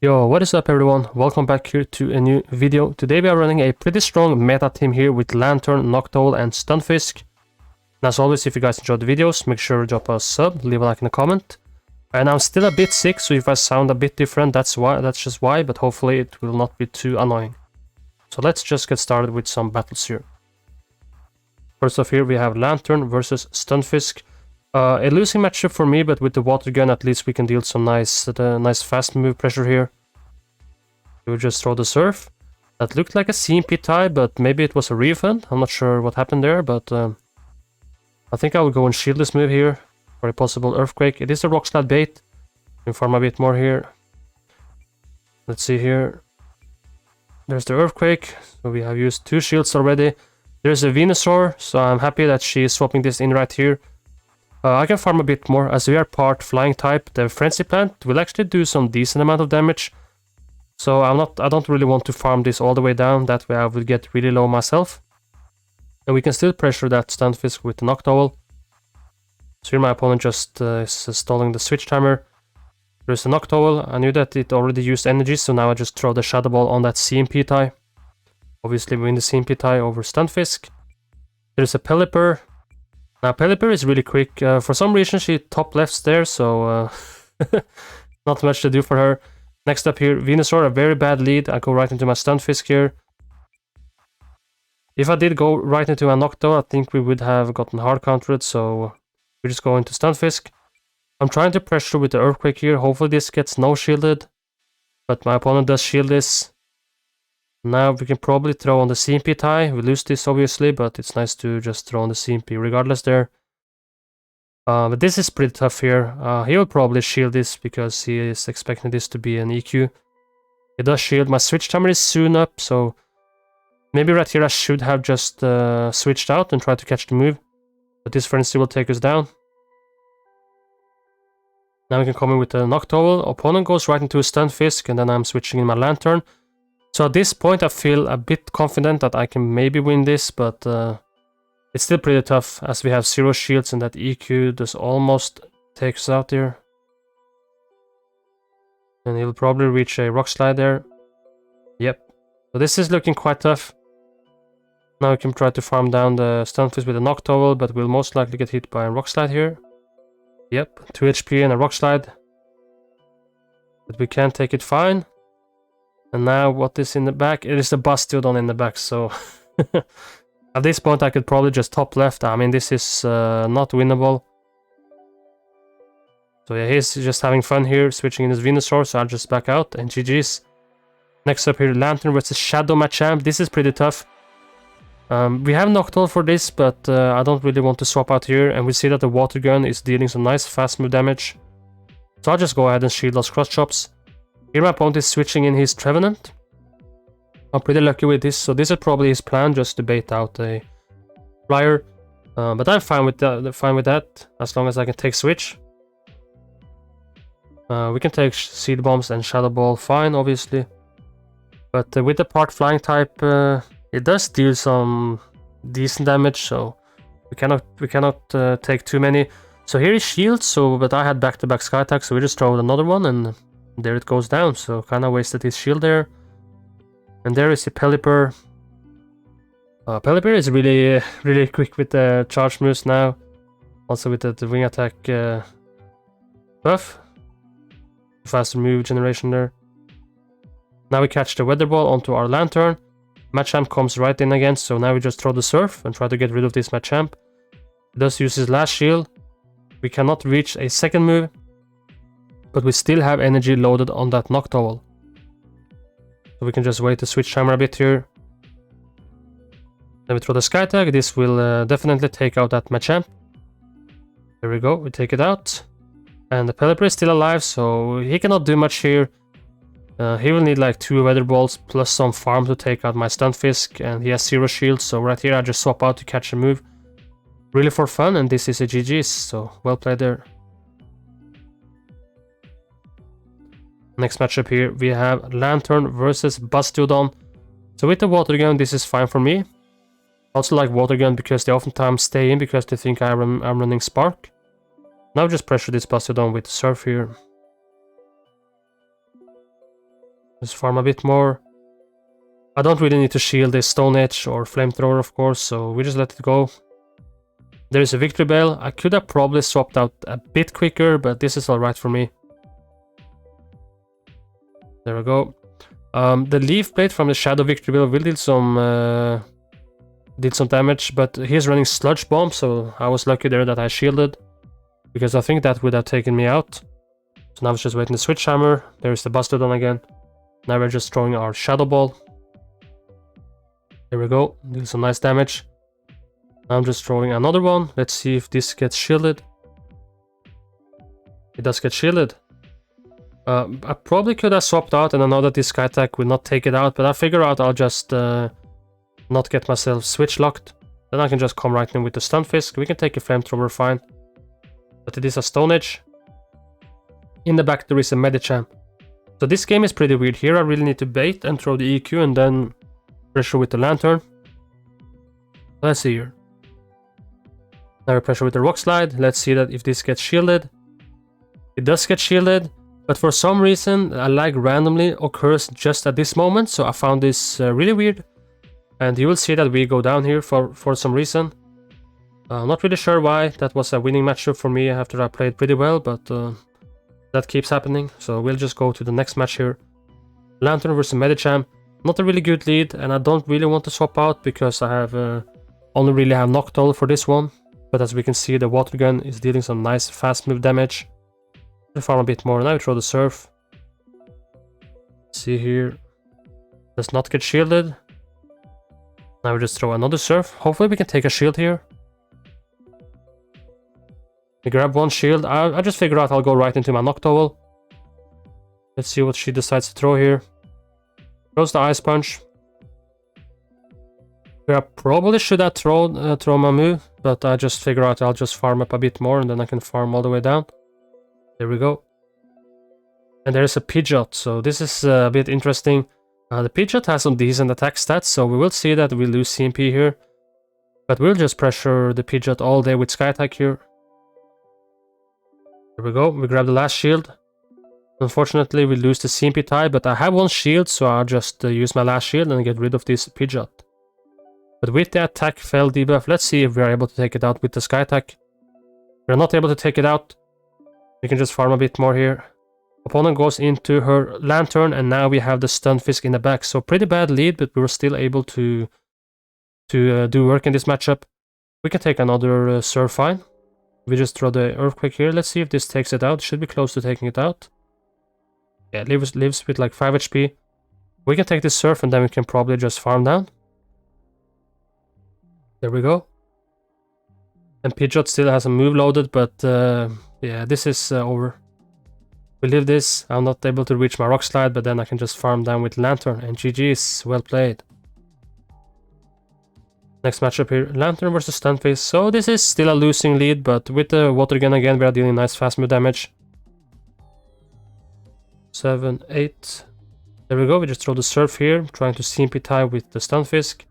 Yo, what is up everyone? Welcome back here to a new video. Today we are running a pretty strong meta team here with Lanturn, Noctowl and Stunfisk. And as always, if you guys enjoyed the videos, make sure to drop a sub, leave a like and a comment. And I'm still a bit sick, so if I sound a bit different, that's just why, but hopefully it will not be too annoying. So let's just get started with some battles here. First off here we have Lanturn versus Stunfisk. A losing matchup for me, but with the water gun at least we can deal some nice fast move pressure here. We'll just throw the surf. That looked like a CMP tie, but maybe it was a refund. I'm not sure what happened there, but I think I will go and shield this move here for a possible earthquake. It is a rock slide bait. Inform a bit more here. Let's see here. There's the earthquake. So we have used 2 shields already. There's a Venusaur, so I'm happy that she is swapping this in right here. I can farm a bit more, as we are part flying type. The Frenzy Plant will actually do some decent amount of damage. So I don't really want to farm this all the way down, that way I will get really low myself. And we can still pressure that Stunfisk with the Noctowl. So here my opponent just is stalling the switch timer. There's the Noctowl. I knew that it already used energy, so now I just throw the Shadow Ball on that CMP tie. Obviously win the CMP tie over Stunfisk. There's a Pelipper. Now Pelipper is really quick. For some reason she top lefts there, so not much to do for her. Next up here, Venusaur, a very bad lead. I go right into my Stunfisk here. If I did go right into a Noctowl, I think we would have gotten hard countered, so we just go into Stunfisk. I'm trying to pressure with the Earthquake here. Hopefully this gets no shielded, but my opponent does shield this. Now we can probably throw on the CMP tie. We lose this obviously, but it's nice to just throw on the CMP regardless there. But this is pretty tough here. He will probably shield this because he is expecting this to be an EQ. He does shield. My switch timer is soon up, so maybe right here I should have just switched out and tried to catch the move. But this frenzy will take us down. Now we can come in with the Noctowl. Opponent goes right into a Stunfisk, and then I'm switching in my Lanturn. So at this point I feel a bit confident that I can maybe win this, but it's still pretty tough as we have 0 shields and that EQ does almost take us out there. And he'll probably reach a rock slide there. Yep. So this is looking quite tough. Now we can try to farm down the Stunfisk with a Noctowl, but we'll most likely get hit by a rock slide here. Yep, 2 HP and a rock slide. But we can take it fine. And now what is in the back? It is a Bastiodon in the back, so at this point I could probably just top left. I mean, this is not winnable. So yeah, he's just having fun here, switching in his Venusaur, so I'll just back out and GG's. Next up here, Lanturn versus Shadow Machamp. This is pretty tough. We have Noctowl for this, but I don't really want to swap out here, and we see that the water gun is dealing some nice fast move damage. So I'll just go ahead and shield those cross chops. Here my opponent is switching in his Trevenant. I'm pretty lucky with this, so this is probably his plan, just to bait out a flyer. But I'm fine with that, as long as I can take switch. We can take Seed Bombs and Shadow Ball fine, obviously. But with the part flying type, it does deal some decent damage, so we cannot take too many. So here is shield, but I had back-to-back Sky Attack, so we just throw another one and there it goes down. So kind of wasted his shield there. And there is the Pelipper. Pelipper is really quick with the charge moves now. Also with the wing attack buff. Faster move generation there. Now we catch the Weather Ball onto our Lanturn. Machamp comes right in again, so now we just throw the Surf and try to get rid of this Machamp. He does use his last shield. We cannot reach a second move, but we still have energy loaded on that Noctowl. So we can just wait to switch timer a bit here. Then we throw the Sky Tag. This will definitely take out that Machamp. There we go, we take it out. And the Pelipper is still alive, so he cannot do much here. He will need like 2 Weather Balls plus some farm to take out my Stunfisk, and he has 0 shields, so right here I just swap out to catch a move. Really for fun, and this is a GG's, so well played there. Next matchup here, we have Lanturn versus Bastiodon. So with the water gun, this is fine for me. Also like water gun because they oftentimes stay in because they think I'm running Spark. Now just pressure this Bastiodon with Surf here. Just farm a bit more. I don't really need to shield this Stone Edge or Flamethrower, of course, so we just let it go. There is a Victory Bell. I could have probably swapped out a bit quicker, but this is alright for me. There we go. The Leaf Blade from the Shadow Victory Bell will deal some damage, but he's running Sludge Bomb, so I was lucky there that I shielded, because I think that would have taken me out. So now it's just waiting the Switch Hammer. There's the Bastodon again. Now we're just throwing our Shadow Ball. There we go, deal some nice damage. Now I'm just throwing another one. Let's see if this gets shielded. It does get shielded. I probably could have swapped out, and I know that this Sky Attack will not take it out, but I figure out I'll just not get myself switch locked. Then I can just come right in with the Stunfisk. We can take a Flamethrower fine. But it is a Stone Edge. In the back there is a Medicham. So this game is pretty weird. Here I really need to bait and throw the EQ and then pressure with the Lanturn. Let's see here. Now we pressure with the Rock Slide. Let's see that if this gets shielded. It does get shielded, but for some reason a lag randomly occurs just at this moment. So I found this really weird. And you will see that we go down here for some reason. I'm not really sure why. That was a winning matchup for me after I played pretty well, but that keeps happening. So we'll just go to the next match here. Lanturn versus Medicham. Not a really good lead, and I don't really want to swap out because I have only really have Noctowl for this one. But as we can see, the Water Gun is dealing some nice fast move damage. We'll farm a bit more. Now we throw the Surf. See here. Does not get shielded. Now we just throw another Surf. Hopefully we can take a shield here. We grab one shield. I just figured out I'll go right into my Noctowl. Let's see what she decides to throw here. Throws the Ice Punch. I probably should have thrown my move, but I just figure out I'll just farm up a bit more and then I can farm all the way down. There we go. And there's a Pidgeot, so this is a bit interesting. The Pidgeot has some decent attack stats, so we will see that we lose CMP here. But we'll just pressure the Pidgeot all day with Sky Attack here. There we go, we grab the last shield. Unfortunately, we lose the CMP tie, but I have one shield, so I'll just use my last shield and get rid of this Pidgeot. But with the attack fail debuff, let's see if we are able to take it out with the Sky Attack. We're not able to take it out. We can just farm a bit more here. Opponent goes into her Lanturn, and now we have the Stunfisk in the back. So pretty bad lead, but we were still able to do work in this matchup. We can take another Surf fine. We just throw the Earthquake here. Let's see if this takes it out. Should be close to taking it out. Yeah, it lives with like 5 HP. We can take this Surf and then we can probably just farm down. There we go. And Pidgeot still has a move loaded, but yeah, this is over. We live this. I'm not able to reach my Rock Slide, but then I can just farm down with Lanturn, and GG's, well played. Next matchup here, Lanturn versus Stunfisk. So this is still a losing lead, but with the Water Gun again, we are dealing nice fast move damage. 7, 8. There we go, we just throw the Surf here, trying to CMP tie with the Stunfisk.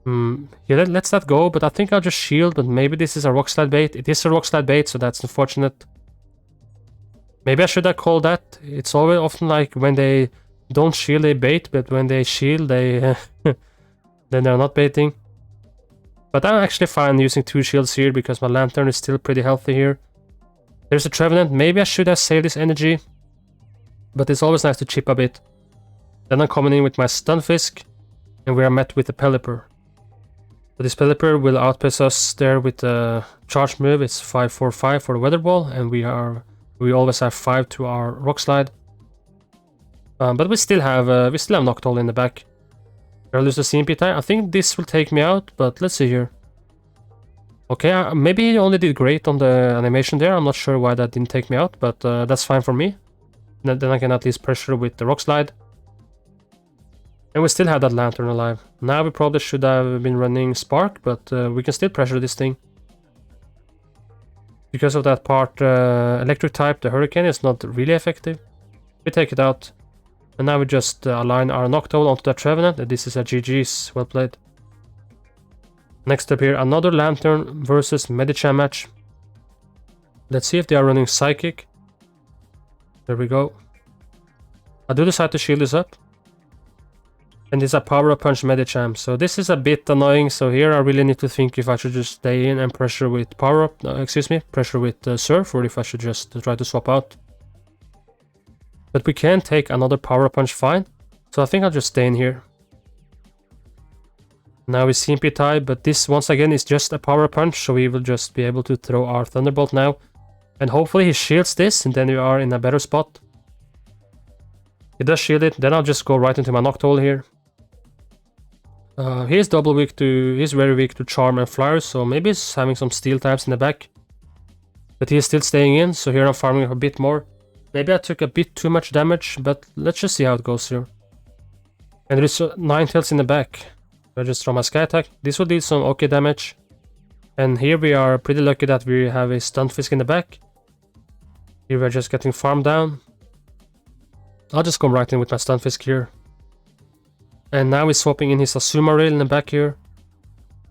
Yeah, let's that go, but I think I'll just shield, but maybe this is a Rock Slide bait. It is a Rock Slide bait, so that's unfortunate. Maybe I should have called that. It's always often like when they don't shield, they bait, but when they shield, they then they're not baiting. But I'm actually fine using 2 shields here because my Lanturn is still pretty healthy here. There's a Trevenant. Maybe I should have saved this energy, but it's always nice to chip a bit. Then I'm coming in with my Stunfisk, and we are met with the Pelipper. So this Pelipper will outpace us there with the charge move. It's 5-4-5 for the Weather Ball, and we always have 5 to our Rock Slide. But we still have Noctowl in the back. I lose the CMP tie. I think this will take me out, but let's see here. Okay, maybe he only did great on the animation there. I'm not sure why that didn't take me out, but that's fine for me. Then I can at least pressure with the Rock Slide. And we still have that Lanturn alive. Now we probably should have been running Spark, but we can still pressure this thing. Because of that part electric type, the Hurricane is not really effective. We take it out. And now we just align our Noctowl onto that Trevenant, and this is a GG's, well played. Next up here, another Lanturn versus Medicham match. Let's see if they are running Psychic. There we go. I do decide to shield this up. And it's a power-up punch Medicham. So this is a bit annoying. So here I really need to think if I should just stay in and pressure with power-up. Pressure with Surf, or if I should just try to swap out. But we can take another power-up punch fine. So I think I'll just stay in here. Now we CMP tie, but this once again is just a power-up punch. So we will just be able to throw our Thunderbolt now. And hopefully he shields this, and then we are in a better spot. He does shield it, then I'll just go right into my Noctowl here. He's very weak to Charm and Flyers, so maybe he's having some Steel types in the back. But he is still staying in, so here I'm farming a bit more. Maybe I took a bit too much damage, but let's just see how it goes here. And there is 9-tails in the back. I just throw my Sky Attack. This will deal some okay damage. And here we are pretty lucky that we have a Stunfisk in the back. Here we're just getting farmed down. I'll just come right in with my Stunfisk here. And now he's swapping in his Azumarill in the back here.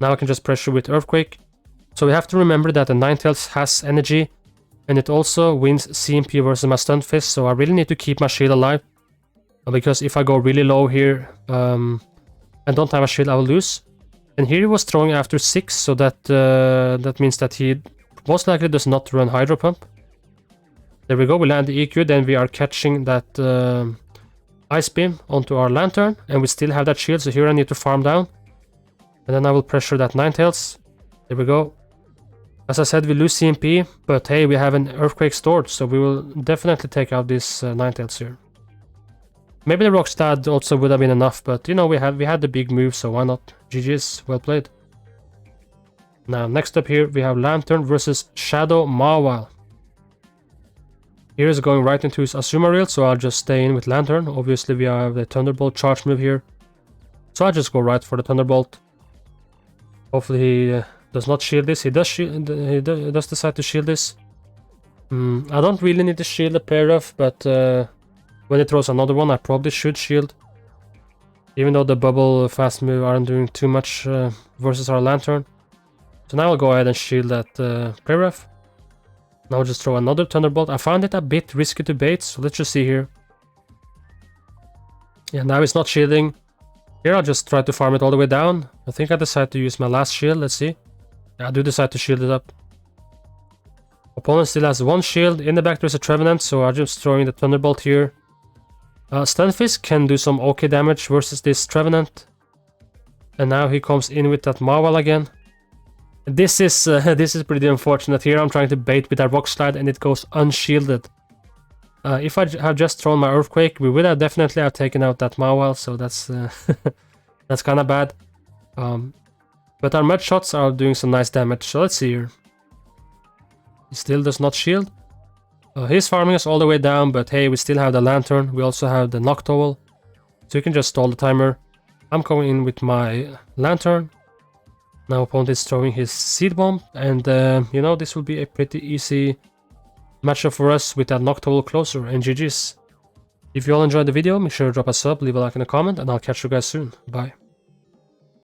Now I can just pressure with Earthquake. So we have to remember that the Ninetales has energy. And it also wins CMP versus my Stunfisk. So I really need to keep my shield alive. Because if I go really low here and don't have a shield, I will lose. And here he was throwing after 6. So that means that he most likely does not run Hydro Pump. There we go, we land the EQ. Then we are catching that Ice Beam onto our Lanturn, and we still have that shield, so here I need to farm down. And then I will pressure that Ninetales. There we go. As I said, we lose CMP, but hey, we have an Earthquake stored, so we will definitely take out this Ninetales here. Maybe the Rockstad also would have been enough, but you know, we had the big move, so why not? GG's, well played. Now, next up here, we have Lanturn versus Shadow Mawile. Here is going right into his Azumarill, so I'll just stay in with Lanturn. Obviously, we have the Thunderbolt charge move here. So I'll just go right for the Thunderbolt. Hopefully he does not shield this. He does decide to shield this. I don't really need to shield the pair of, but when he throws another one, I probably should shield. Even though the bubble fast move aren't doing too much versus our Lanturn. So now I'll go ahead and shield that Pairef. Now I'll just throw another Thunderbolt. I found it a bit risky to bait, so let's just see here. Yeah, now it's not shielding. Here I'll just try to farm it all the way down. I think I decide to use my last shield, let's see. Yeah, I do decide to shield it up. Opponent still has one shield. In the back there's a Trevenant, so I'm just throwing the Thunderbolt here. Stunfisk can do some okay damage versus this Trevenant. And now he comes in with that Mawile again. This is pretty unfortunate. Here I'm trying to bait with that Rock Slide and it goes unshielded. If I have just thrown my Earthquake, we would have definitely have taken out that Mawile, so that's that's kind of bad. But our Mud Shots are doing some nice damage, so let's see here. He still does not shield. He's farming us all the way down, but hey, we still have the Lanturn. We also have the Noctowl, so you can just stall the timer. I'm going in with my Lanturn. Now opponent is throwing his Seed Bomb, and you know, this will be a pretty easy matchup for us with that Noctowl closer, and GG's. If you all enjoyed the video, make sure to drop a sub, leave a like and a comment, and I'll catch you guys soon. Bye.